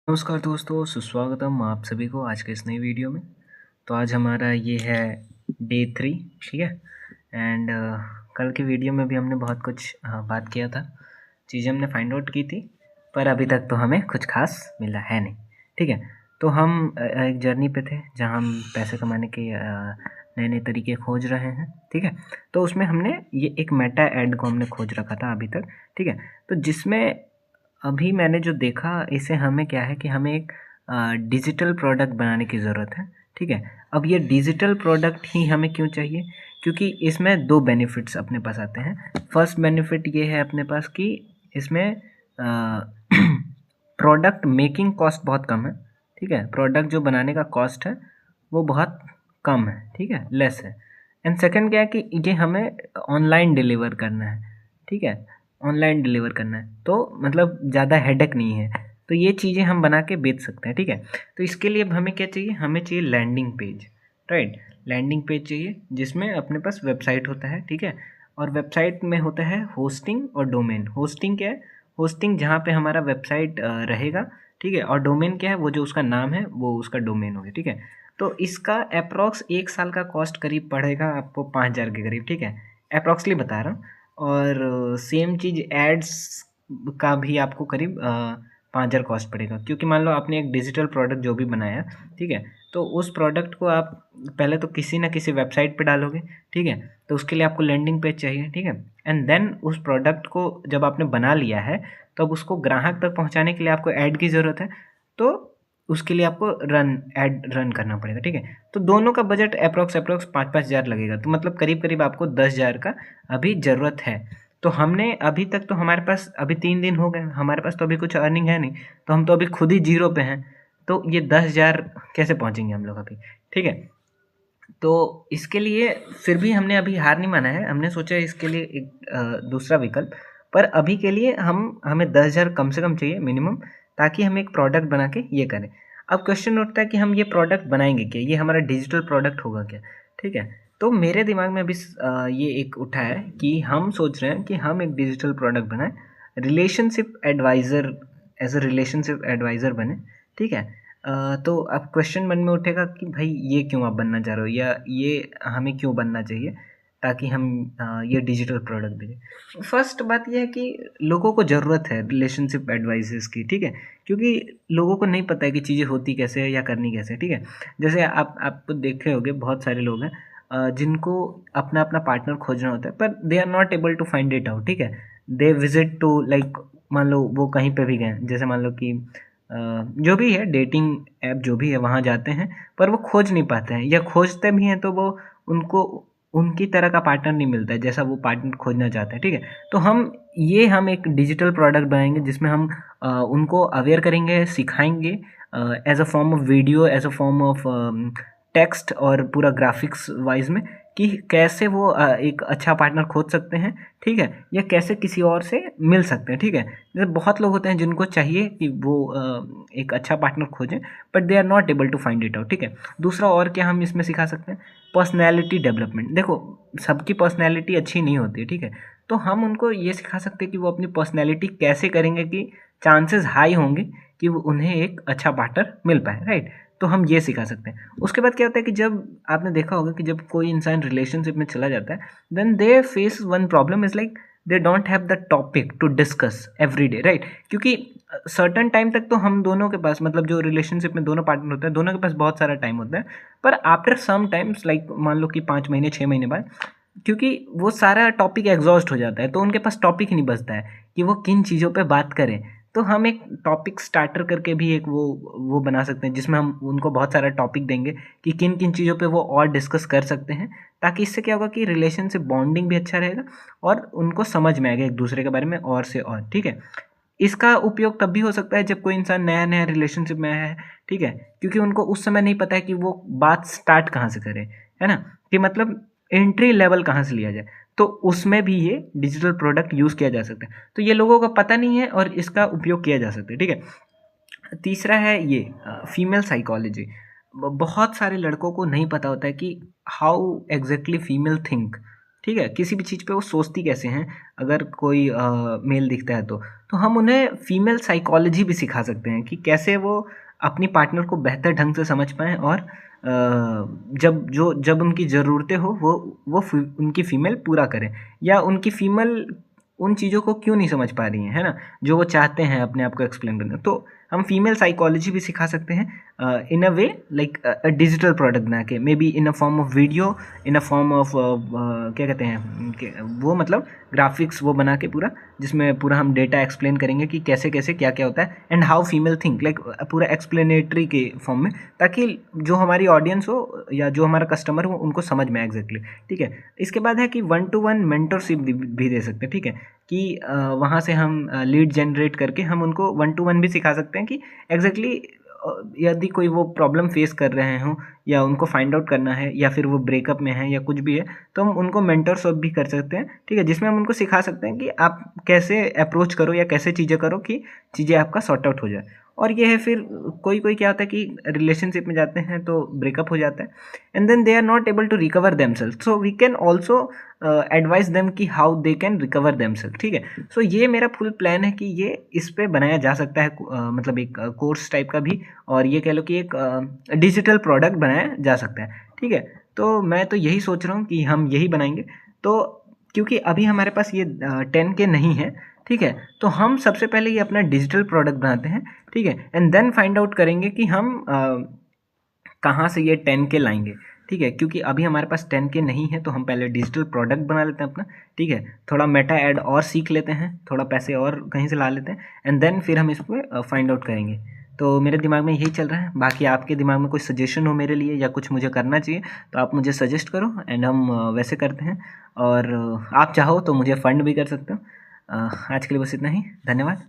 नमस्कार दोस्तों, सुस्वागतम आप सभी को आज के इस नई वीडियो में। तो आज हमारा ये है डे 3, ठीक है। एंड कल की वीडियो में भी हमने बहुत कुछ बात किया था, चीज़ें हमने फाइंड आउट की थी, पर अभी तक तो हमें कुछ खास मिला है नहीं, ठीक है। तो हम एक जर्नी पे थे जहाँ हम पैसे कमाने के नए नए तरीके खोज रहे हैं, ठीक है। तो उसमें हमने ये एक मेटा ऐड को हमने खोज रखा था अभी तक, ठीक है। तो जिसमें अभी मैंने जो देखा, इसे हमें क्या है कि हमें एक डिजिटल प्रोडक्ट बनाने की ज़रूरत है, ठीक है। अब ये डिजिटल प्रोडक्ट ही हमें क्यों चाहिए? क्योंकि इसमें दो बेनिफिट्स अपने पास आते हैं। फर्स्ट बेनिफिट ये है अपने पास कि इसमें प्रोडक्ट मेकिंग कॉस्ट बहुत कम है, ठीक है। प्रोडक्ट जो बनाने का कॉस्ट है वो बहुत कम है, ठीक है, लेस है। एंड सेकंड क्या है कि ये हमें ऑनलाइन डिलीवर करना है, ठीक है। ऑनलाइन डिलीवर करना है तो मतलब ज़्यादा हेडेक नहीं है। तो ये चीज़ें हम बना के बेच सकते हैं, ठीक है। तो इसके लिए अब हमें क्या चाहिए? हमें चाहिए landing page, right. Landing page चाहिए जिसमें अपने पास वेबसाइट होता है, ठीक है। और वेबसाइट में होता है होस्टिंग और डोमेन। होस्टिंग क्या है? होस्टिंग जहाँ पे हमारा वेबसाइट रहेगा, ठीक है। और डोमेन क्या है? वो जो उसका नाम है वो उसका डोमेन हो गया, ठीक है। तो इसका अप्रॉक्स 1 साल का कॉस्ट करीब पड़ेगा आपको 5,000 के करीब, ठीक है। अप्रॉक्सली बता रहा हूँ। और सेम चीज़ एड्स का भी आपको करीब 5,000 कॉस्ट पड़ेगा, क्योंकि मान लो आपने एक डिजिटल प्रोडक्ट जो भी बनाया, ठीक है। तो उस प्रोडक्ट को आप पहले तो किसी ना किसी वेबसाइट पे डालोगे, ठीक है। तो उसके लिए आपको लैंडिंग पेज चाहिए, ठीक है। एंड देन उस प्रोडक्ट को जब आपने बना लिया है तो अब उसको ग्राहक तक पहुंचाने के लिए आपको ऐड की ज़रूरत है। तो उसके लिए आपको ऐड रन करना पड़ेगा, ठीक है। तो दोनों का बजट अप्रॉक्स 5,000 लगेगा, तो मतलब करीब करीब आपको 10,000 का अभी ज़रूरत है। तो हमने अभी तक तो हमारे पास अभी 3 दिन हो गए, हमारे पास तो अभी कुछ अर्निंग है नहीं, तो हम तो अभी खुद ही जीरो पे हैं। तो ये 10,000 कैसे पहुंचेंगे हम लोग अभी, ठीक है। तो इसके लिए फिर भी हमने अभी हार नहीं माना है, हमने सोचा इसके लिए एक दूसरा विकल्प। पर अभी के लिए हमें 10,000 कम से कम चाहिए मिनिमम, ताकि हम एक प्रोडक्ट बना के ये करें। अब क्वेश्चन उठता है कि हम ये प्रोडक्ट बनाएंगे क्या, ये हमारा डिजिटल प्रोडक्ट होगा क्या, ठीक है। तो मेरे दिमाग में अभी ये एक उठा है कि हम सोच रहे हैं कि हम एक डिजिटल प्रोडक्ट बनाएं, relationship advisor, as a relationship advisor बने, ठीक है। तो अब क्वेश्चन मन में उठेगा कि भाई ये क्यों आप बनना चाह रहे हो, या ये हमें क्यों बनना चाहिए ताकि हम ये डिजिटल प्रोडक्ट भेजें। फर्स्ट बात यह है कि लोगों को ज़रूरत है रिलेशनशिप एडवाइसेस की, ठीक है। क्योंकि लोगों को नहीं पता है कि चीज़ें होती कैसे है या करनी कैसे है, ठीक है। जैसे आप देखे होंगे बहुत सारे लोग हैं जिनको अपना अपना पार्टनर खोजना होता है, पर they are not able to find it out, ठीक है। दे विजिट टू लाइक, मान लो वो कहीं पे भी गए, जैसे मान लो कि जो भी है डेटिंग ऐप जो भी है वहाँ जाते हैं, पर वो खोज नहीं पाते हैं, या खोजते भी हैं तो वो उनको उनकी तरह का पार्टनर नहीं मिलता है जैसा वो पार्टनर खोजना चाहते हैं, ठीक है। तो हम एक डिजिटल प्रोडक्ट बनाएंगे जिसमें हम उनको अवेयर करेंगे, सिखाएंगे as a form of video, as a form of text और पूरा ग्राफिक्स वाइज में, कि कैसे वो एक अच्छा पार्टनर खोज सकते हैं, ठीक है। या कैसे किसी और से मिल सकते हैं, ठीक है। जैसे बहुत लोग होते हैं जिनको चाहिए कि वो एक अच्छा पार्टनर खोजें, but they are not able to find it out, ठीक है। दूसरा और क्या हम इसमें सिखा सकते हैं? Personality development. देखो, सबकी पर्सनैलिटी अच्छी नहीं होती है, ठीक है। तो हम उनको ये सिखा सकते हैं कि वो अपनी पर्सनैलिटी कैसे करेंगे कि चांसेस हाई होंगे कि वो उन्हें एक अच्छा पार्टनर मिल पाए, राइट। तो हम ये सिखा सकते हैं। उसके बाद क्या होता है कि जब आपने देखा होगा कि जब कोई इंसान रिलेशनशिप में चला जाता है, then they face one problem is like they don't have the topic to discuss every day, right. क्योंकि सर्टन टाइम तक तो हम दोनों के पास, मतलब जो रिलेशनशिप में दोनों पार्टनर होते हैं, दोनों के पास बहुत सारा टाइम होता है। पर आफ्टर सम टाइम्स, लाइक मान लो कि 5 महीने 6 महीने बाद, क्योंकि वो सारा टॉपिक एग्जॉस्ट हो जाता है, तो उनके पास टॉपिक ही नहीं बचता है कि वो किन चीज़ों पे बात करें। तो हम एक टॉपिक स्टार्टर करके भी एक वो बना सकते हैं, जिसमें हम उनको बहुत सारा टॉपिक देंगे कि किन किन चीज़ों पे वो और डिस्कस कर सकते हैं, ताकि इससे क्या होगा कि रिलेशनशिप बॉन्डिंग भी अच्छा रहेगा और उनको समझ में आएगा एक दूसरे के बारे में और से और, ठीक है। इसका उपयोग तब भी हो सकता है जब कोई इंसान नया नया रिलेशनशिप में आया है, ठीक है। क्योंकि उनको उस समय नहीं पता है कि वो बात स्टार्ट कहाँ से करें, है ना, कि मतलब एंट्री लेवल कहाँ से लिया जाए। तो उसमें भी ये डिजिटल प्रोडक्ट यूज़ किया जा सकता है। तो ये लोगों को पता नहीं है और इसका उपयोग किया जा सकता है, ठीक है। तीसरा है ये फीमेल साइकोलॉजी। बहुत सारे लड़कों को नहीं पता होता है कि हाउ एग्जैक्टली फीमेल थिंक, ठीक है, किसी भी चीज़ पे वो सोचती कैसे हैं, अगर कोई मेल दिखता है तो हम उन्हें फीमेल साइकोलॉजी भी सिखा सकते हैं कि कैसे वो अपनी पार्टनर को बेहतर ढंग से समझ पाएँ और जब उनकी ज़रूरतें हो वो उनकी फ़ीमेल पूरा करें, या उनकी फ़ीमेल उन चीज़ों को क्यों नहीं समझ पा रही हैं, है ना? जो वो चाहते हैं अपने आप को एक्सप्लेन करना। तो हम फीमेल साइकोलॉजी भी सिखा सकते हैं इन अ वे लाइक अ डिजिटल प्रोडक्ट बना के, may be in a form of video, in a form of क्या कहते हैं वो मतलब ग्राफिक्स वो बना के पूरा, जिसमें पूरा हम डेटा एक्सप्लेन करेंगे कि कैसे कैसे क्या क्या होता है and how female think, like पूरा एक्सप्लेनेटरी के फॉर्म में, ताकि जो हमारी ऑडियंस हो या जो हमारा कस्टमर हो उनको समझ में आए एग्जैक्टली। ठीक है, इसके बाद है कि 1-to-1 मेंटरशिप भी दे सकते हैं। ठीक है, कि वहाँ से हम लीड जनरेट करके हम उनको 1-to-1 भी सिखा सकते हैं कि एग्जैक्टली यदि कोई वो प्रॉब्लम फेस कर रहे हों या उनको फाइंड आउट करना है या फिर वो ब्रेकअप में है या कुछ भी है, तो हम उनको मेंटरशिप भी कर सकते हैं। ठीक है, जिसमें हम उनको सिखा सकते हैं कि आप कैसे अप्रोच करो या कैसे चीज़ें करो कि चीज़ें आपका सॉर्ट आउट हो जाए। और ये है फिर कोई कोई क्या होता है कि रिलेशनशिप में जाते हैं तो ब्रेकअप हो जाता है and then they are not able to recover themselves, so we can also advise them कि how they can recover themselves. ठीक है, सो ये मेरा फुल प्लान है कि ये इस पे बनाया जा सकता है मतलब एक कोर्स टाइप का भी, और ये कह लो कि एक डिजिटल प्रोडक्ट बनाया जा सकता है। ठीक है, तो मैं तो यही सोच रहा हूँ कि हम यही बनाएंगे। तो क्योंकि अभी हमारे पास ये 10K नहीं है, ठीक है, तो हम सबसे पहले ये अपना डिजिटल प्रोडक्ट बनाते हैं। ठीक है, एंड देन फाइंड आउट करेंगे कि हम कहाँ से ये 10K लाएंगे। ठीक है, क्योंकि अभी हमारे पास 10K नहीं है, तो हम पहले डिजिटल प्रोडक्ट बना लेते हैं अपना। ठीक है, थोड़ा मेटा ऐड और सीख लेते हैं, थोड़ा पैसे और कहीं से ला लेते हैं एंड देन फिर हम इस पर फाइंड आउट करेंगे। तो मेरे दिमाग में यही चल रहा है। बाकी आपके दिमाग में कोई सजेशन हो मेरे लिए या कुछ मुझे करना चाहिए तो आप मुझे सजेस्ट करो एंड हम वैसे करते हैं। और आप चाहो तो मुझे फ़ंड भी कर सकते हो। आज के लिए बस इतना ही, धन्यवाद।